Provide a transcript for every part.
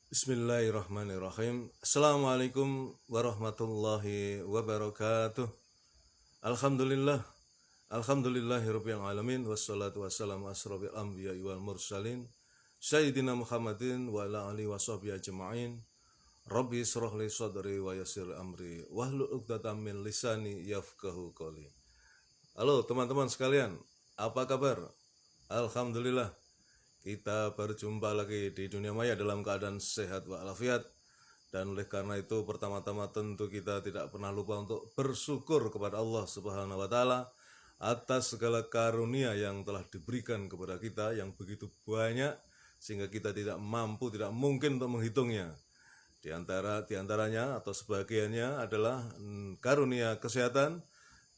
Bismillahirrahmanirrahim. Assalamualaikum warahmatullahi wabarakatuh. Alhamdulillah. Alhamdulillahirabbil alamin wassalatu wassalamu asrofil anbiya'i wal mursalin Sayyidina Muhammadin wa ala alihi washabbihi ajma'in. Rabbi israh li sadri wa yassir amri wahlul 'uqdatam min lisani yafqahu qawli. Halo teman-teman sekalian, apa kabar? Alhamdulillah, kita berjumpa lagi di dunia maya dalam keadaan sehat walafiat. Dan oleh karena itu pertama-tama tentu kita tidak pernah lupa untuk bersyukur kepada Allah Subhanahu wa taala atas segala karunia yang telah diberikan kepada kita yang begitu banyak sehingga kita tidak mampu, tidak mungkin untuk menghitungnya. Di antaranya atau sebagiannya adalah karunia kesehatan,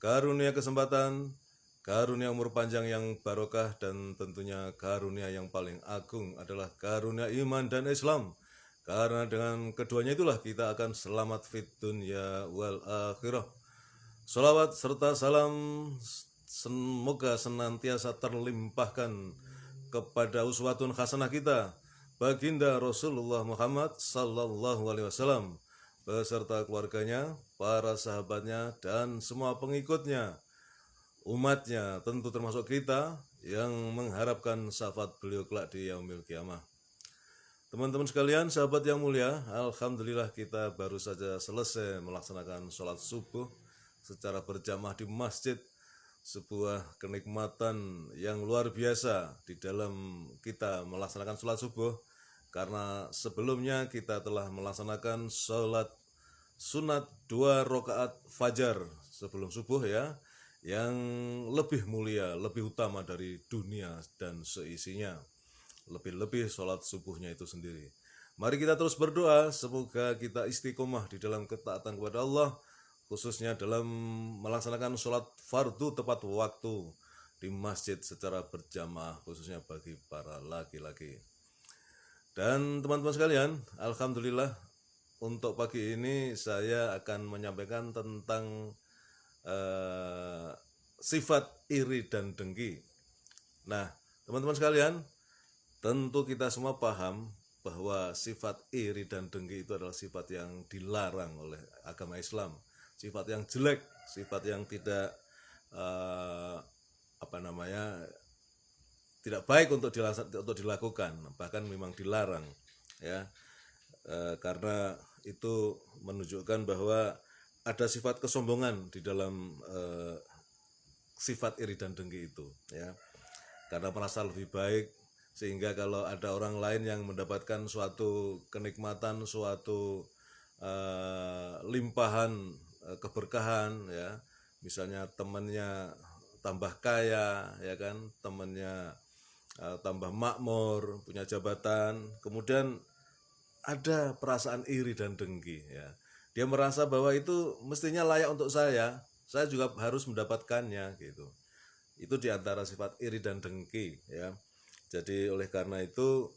karunia kesempatan, karunia umur panjang yang barokah, dan tentunya karunia yang paling agung adalah karunia iman dan Islam. Karena dengan keduanya itulah kita akan selamat fit dunya wal akhirah. Salawat serta salam semoga senantiasa terlimpahkan kepada uswatun hasanah kita, baginda Rasulullah Muhammad sallallahu alaihi wasallam beserta keluarganya, para sahabatnya, dan semua pengikutnya, umatnya, tentu termasuk kita yang mengharapkan syafaat beliau kelak di yaumil kiamah. Teman-teman sekalian, sahabat yang mulia, alhamdulillah kita baru saja selesai melaksanakan sholat subuh secara berjamaah di masjid. Sebuah kenikmatan yang luar biasa di dalam kita melaksanakan sholat subuh, karena sebelumnya kita telah melaksanakan sholat sunat 2 rakaat fajar sebelum subuh ya, yang lebih mulia, lebih utama dari dunia dan seisinya, lebih-lebih sholat subuhnya itu sendiri. Mari kita terus berdoa, semoga kita istiqomah di dalam ketaatan kepada Allah, khususnya dalam melaksanakan sholat fardu tepat waktu di masjid secara berjamaah, khususnya bagi para laki-laki. Dan teman-teman sekalian, alhamdulillah untuk pagi ini saya akan menyampaikan tentang sifat iri dan dengki. Nah, teman-teman sekalian, tentu kita semua paham bahwa sifat iri dan dengki itu adalah sifat yang dilarang oleh agama Islam, sifat yang jelek, sifat yang tidak tidak baik untuk dilakukan, bahkan memang dilarang ya, karena itu menunjukkan bahwa ada sifat kesombongan di dalam sifat iri dan dengki itu ya, karena merasa lebih baik, sehingga kalau ada orang lain yang mendapatkan suatu kenikmatan, suatu limpahan keberkahan ya, misalnya temannya tambah kaya ya kan, temannya tambah makmur, punya jabatan, kemudian ada perasaan iri dan dengki ya. Dia merasa bahwa itu mestinya layak untuk saya juga harus mendapatkannya gitu. Itu diantara sifat iri dan dengki ya. Jadi oleh karena itu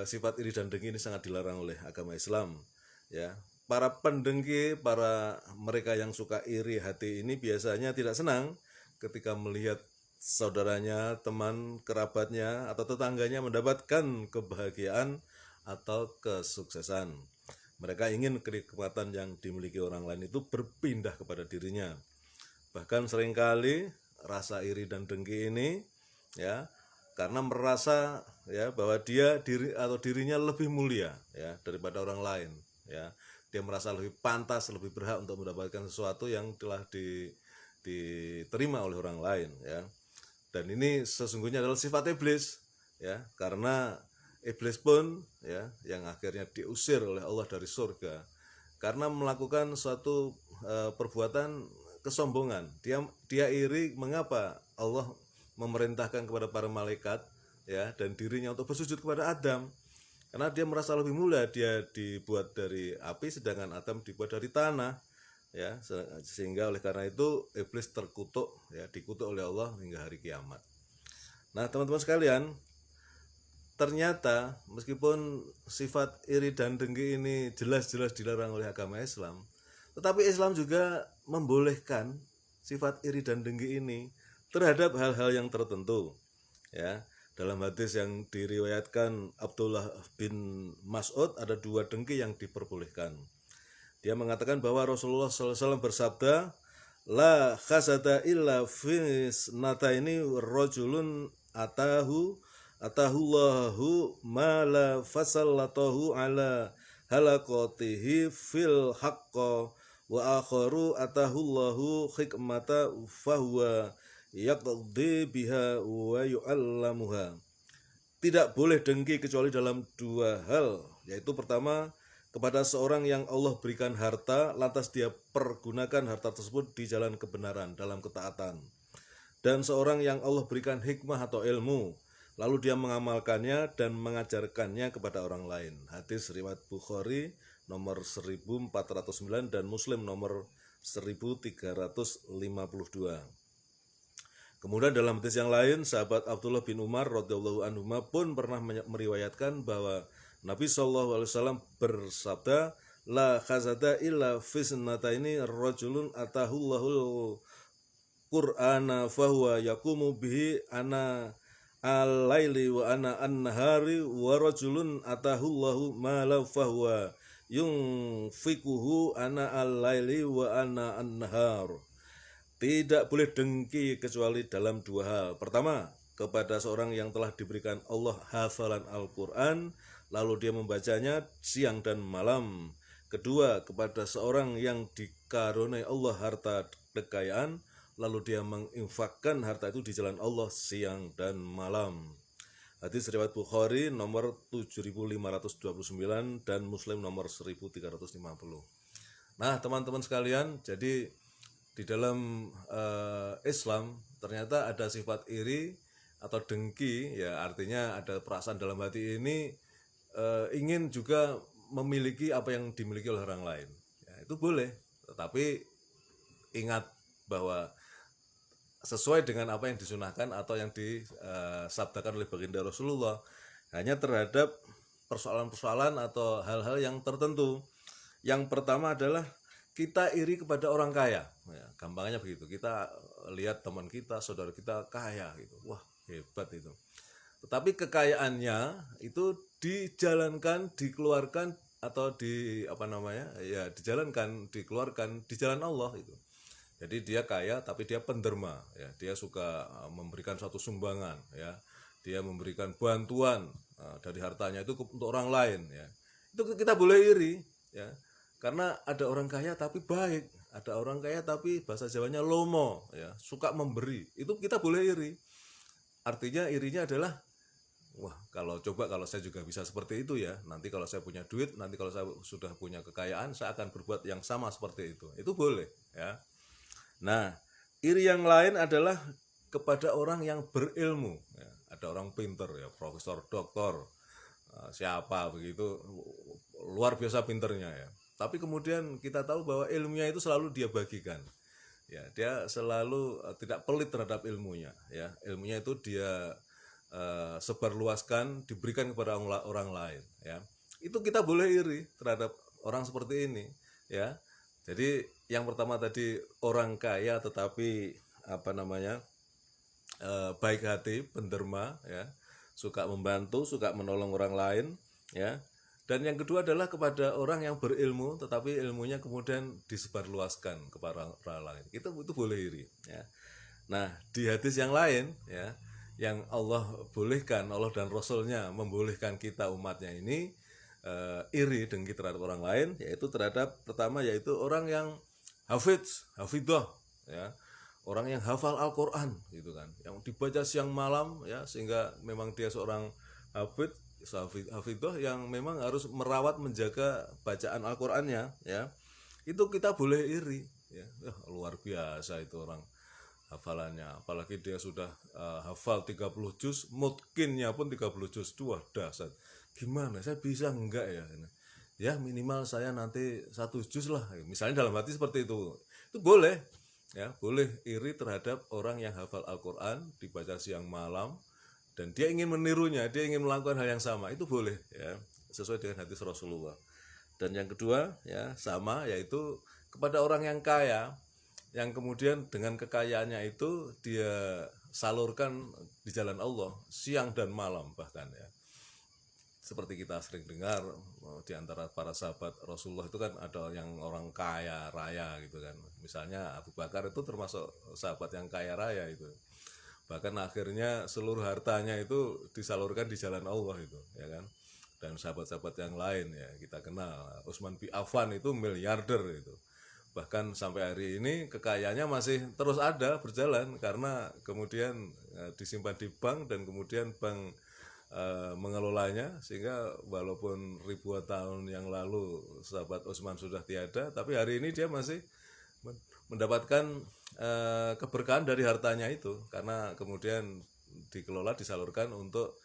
sifat iri dan dengki ini sangat dilarang oleh agama Islam ya. Para pendengki, para mereka yang suka iri hati ini biasanya tidak senang ketika melihat saudaranya, teman, kerabatnya, atau tetangganya mendapatkan kebahagiaan atau kesuksesan. Mereka ingin kenikmatan yang dimiliki orang lain itu berpindah kepada dirinya. Bahkan seringkali rasa iri dan dengki ini ya, karena merasa ya bahwa dirinya lebih mulia ya daripada orang lain ya. Dia merasa lebih pantas, lebih berhak untuk mendapatkan sesuatu yang telah diterima oleh orang lain ya. Dan ini sesungguhnya adalah sifat iblis ya, karena iblis pun ya yang akhirnya diusir oleh Allah dari surga karena melakukan suatu perbuatan kesombongan. Dia iri mengapa Allah memerintahkan kepada para malaikat ya dan dirinya untuk bersujud kepada Adam, karena dia merasa lebih mulia, dia dibuat dari api sedangkan Adam dibuat dari tanah ya, sehingga oleh karena itu iblis terkutuk ya, dikutuk oleh Allah hingga hari kiamat. Nah, teman-teman sekalian, ternyata meskipun sifat iri dan dengki ini jelas-jelas dilarang oleh agama Islam, tetapi Islam juga membolehkan sifat iri dan dengki ini terhadap hal-hal yang tertentu ya. dalam hadis yang diriwayatkan Abdullah bin Mas'ud ada 2 dengki yang diperbolehkan. Dia mengatakan bahwa Rasulullah SAW bersabda, la khasada illa fisnataini rajulun atahullahu ma la fasallatahu ala halaqatihi fil haqqa wa akharu atahullahu hikmata fahuwa yaqdi biha wa yu'allamuha. Tidak boleh dengki kecuali dalam 2 hal, yaitu pertama, kepada seorang yang Allah berikan harta, lantas dia pergunakan harta tersebut di jalan kebenaran, dalam ketaatan. Dan seorang yang Allah berikan hikmah atau ilmu, lalu dia mengamalkannya dan mengajarkannya kepada orang lain. Hadis riwayat Bukhari nomor 1409 dan Muslim nomor 1352. Kemudian dalam hadis yang lain, sahabat Abdullah bin Umar radhiyallahu anhu pun pernah meriwayatkan bahwa Nabi SAW bersabda, la khazada illa fisnataini rajulun atahullahul Qur'ana fahuwa yakumu bihi ana al-laili wa ana an-nahari wa rajulun atahullahu mala fahuwa yunfikuhu ana al-laili wa ana an-nahar. Tidak boleh dengki kecuali dalam 2 hal. Pertama, kepada seorang yang telah diberikan Allah hafalan Al-Quran, lalu dia membacanya siang dan malam. Kedua, kepada seorang yang dikaruniai Allah harta kekayaan, lalu dia menginfakkan harta itu di jalan Allah siang dan malam. Hadis riwayat Bukhari nomor 7529 dan Muslim nomor 1350. Nah, teman-teman sekalian, jadi di dalam Islam ternyata ada sifat iri atau dengki, ya artinya ada perasaan dalam hati ini ingin juga memiliki apa yang dimiliki oleh orang lain. Ya, itu boleh, tetapi ingat bahwa sesuai dengan apa yang disunahkan atau yang disabdakan oleh baginda Rasulullah, hanya terhadap persoalan-persoalan atau hal-hal yang tertentu. Yang pertama adalah kita iri kepada orang kaya, ya, gampangnya begitu. Kita lihat teman kita, saudara kita kaya gitu, wah hebat itu. Tetapi kekayaannya itu dijalankan, dikeluarkan atau dijalankan, dikeluarkan di jalan Allah itu. Jadi dia kaya tapi dia penderma, ya, dia suka memberikan suatu sumbangan, ya, dia memberikan bantuan dari hartanya itu untuk orang lain, ya. Itu kita boleh iri, ya. Karena ada orang kaya tapi baik, ada orang kaya tapi bahasa Jawanya lomo, ya, suka memberi. Itu kita boleh iri. Artinya irinya adalah, wah, kalau saya juga bisa seperti itu, ya. Nanti kalau saya punya duit, nanti kalau saya sudah punya kekayaan, saya akan berbuat yang sama seperti itu. Itu boleh, ya. Nah, iri yang lain adalah kepada orang yang berilmu, ya. Ada orang pinter, ya, profesor, doktor, siapa begitu, luar biasa pinternya, ya. Tapi kemudian kita tahu bahwa ilmunya itu selalu dia bagikan, ya, dia selalu tidak pelit terhadap ilmunya, ya. Ilmunya itu dia sebarluaskan, diberikan kepada orang lain, ya. Itu kita boleh iri terhadap orang seperti ini, ya. Jadi yang pertama tadi orang kaya tetapi baik hati, penderma, ya, suka membantu, suka menolong orang lain, ya. Dan yang kedua adalah kepada orang yang berilmu tetapi ilmunya kemudian disebarluaskan kepada orang lain. Itu boleh iri, ya. Nah, di hadis yang lain, ya, yang Allah bolehkan, Allah dan Rasulnya membolehkan kita umatnya ini iri, dengki terhadap orang lain, yaitu terhadap pertama yaitu orang yang hafidhah, ya, orang yang hafal Al-Quran gitu kan, yang dibaca siang malam, ya, sehingga memang dia seorang hafidhah yang memang harus merawat, menjaga bacaan Al-Qurannya, ya. Itu kita boleh iri, ya. Luar biasa itu orang hafalannya, apalagi dia sudah hafal 30 juz, mutkinnya pun 30 juz, wah dahsyat. Gimana saya bisa enggak, ya? Ya minimal saya nanti 1 juz lah, misalnya dalam hati seperti itu boleh, ya, boleh iri terhadap orang yang hafal Al-Quran, dibaca siang malam, dan dia ingin menirunya, dia ingin melakukan hal yang sama, itu boleh, ya, sesuai dengan hadis Rasulullah. Dan yang kedua, ya, sama, yaitu kepada orang yang kaya, yang kemudian dengan kekayaannya itu dia salurkan di jalan Allah siang dan malam bahkan ya. Seperti kita sering dengar di antara para sahabat Rasulullah itu kan ada yang orang kaya raya gitu kan. Misalnya Abu Bakar itu termasuk sahabat yang kaya raya itu. Bahkan akhirnya seluruh hartanya itu disalurkan di jalan Allah itu, ya kan. Dan sahabat-sahabat yang lain ya kita kenal. Utsman bin Affan itu miliarder itu. Bahkan sampai hari ini kekayaannya masih terus ada berjalan karena kemudian disimpan di bank dan kemudian bank mengelolanya, sehingga walaupun ribuan tahun yang lalu sahabat Utsman sudah tiada, tapi hari ini dia masih mendapatkan keberkahan dari hartanya itu karena kemudian dikelola disalurkan untuk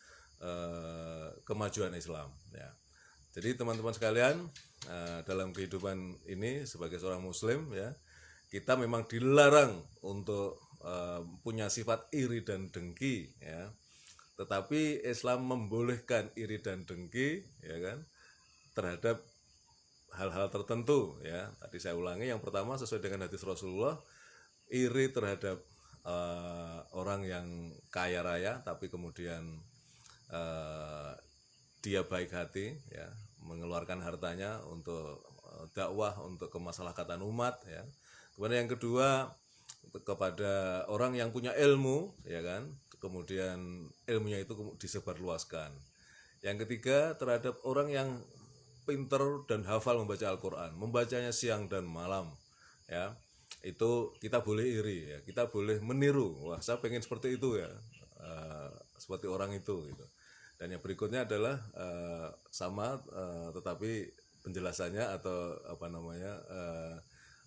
kemajuan Islam ya. Jadi teman-teman sekalian, dalam kehidupan ini sebagai seorang muslim ya, kita memang dilarang untuk punya sifat iri dan dengki ya. Tetapi Islam membolehkan iri dan dengki ya kan terhadap hal-hal tertentu ya. Tadi saya ulangi, yang pertama sesuai dengan hadis Rasulullah, iri terhadap orang yang kaya raya tapi kemudian dia baik hati ya, mengeluarkan hartanya untuk dakwah, untuk kemaslahatan umat ya. Kemudian yang kedua, kepada orang yang punya ilmu ya kan, kemudian ilmunya itu disebarluaskan. Yang ketiga, terhadap orang yang pinter dan hafal membaca Al-Quran, membacanya siang dan malam ya, itu kita boleh iri ya, kita boleh meniru, wah saya pengen seperti itu ya, seperti orang itu gitu. Dan yang berikutnya adalah sama tetapi penjelasannya atau apa namanya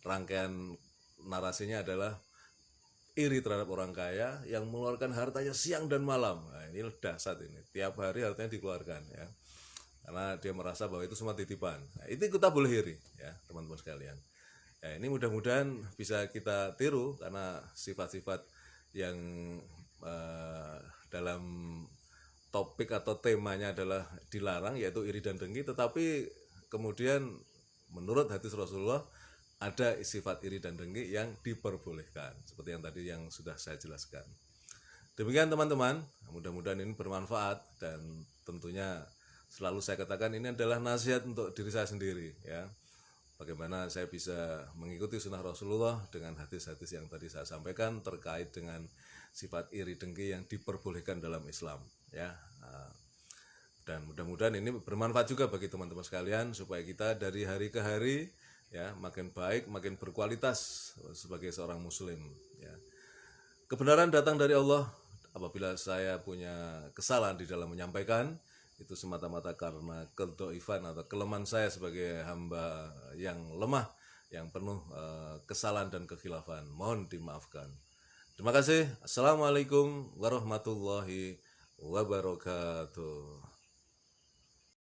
rangkaian narasinya adalah iri terhadap orang kaya yang mengeluarkan hartanya siang dan malam. Nah, ini dahsyat ini. Tiap hari hartanya dikeluarkan ya. Karena dia merasa bahwa itu semua titipan. Nah, itu kita boleh iri ya, teman-teman sekalian. Ya, ini mudah-mudahan bisa kita tiru karena sifat-sifat yang dalam topik atau temanya adalah dilarang, yaitu iri dan dengki, tetapi kemudian menurut hadis Rasulullah ada sifat iri dan dengki yang diperbolehkan, seperti yang tadi yang sudah saya jelaskan. Demikian teman-teman, mudah-mudahan ini bermanfaat, dan tentunya selalu saya katakan ini adalah nasihat untuk diri saya sendiri ya. Bagaimana saya bisa mengikuti sunnah Rasulullah dengan hadis-hadis yang tadi saya sampaikan terkait dengan sifat iri dengki yang diperbolehkan dalam Islam ya. Dan mudah-mudahan ini bermanfaat juga bagi teman-teman sekalian supaya kita dari hari ke hari ya makin baik, makin berkualitas sebagai seorang muslim ya. Kebenaran datang dari Allah. Apabila saya punya kesalahan di dalam menyampaikan, itu semata-mata karena kedhaifan atau kelemahan saya sebagai hamba yang lemah, yang penuh kesalahan dan kekhilafan. Mohon dimaafkan. Terima kasih. Assalamualaikum warahmatullahi wabarakatuh.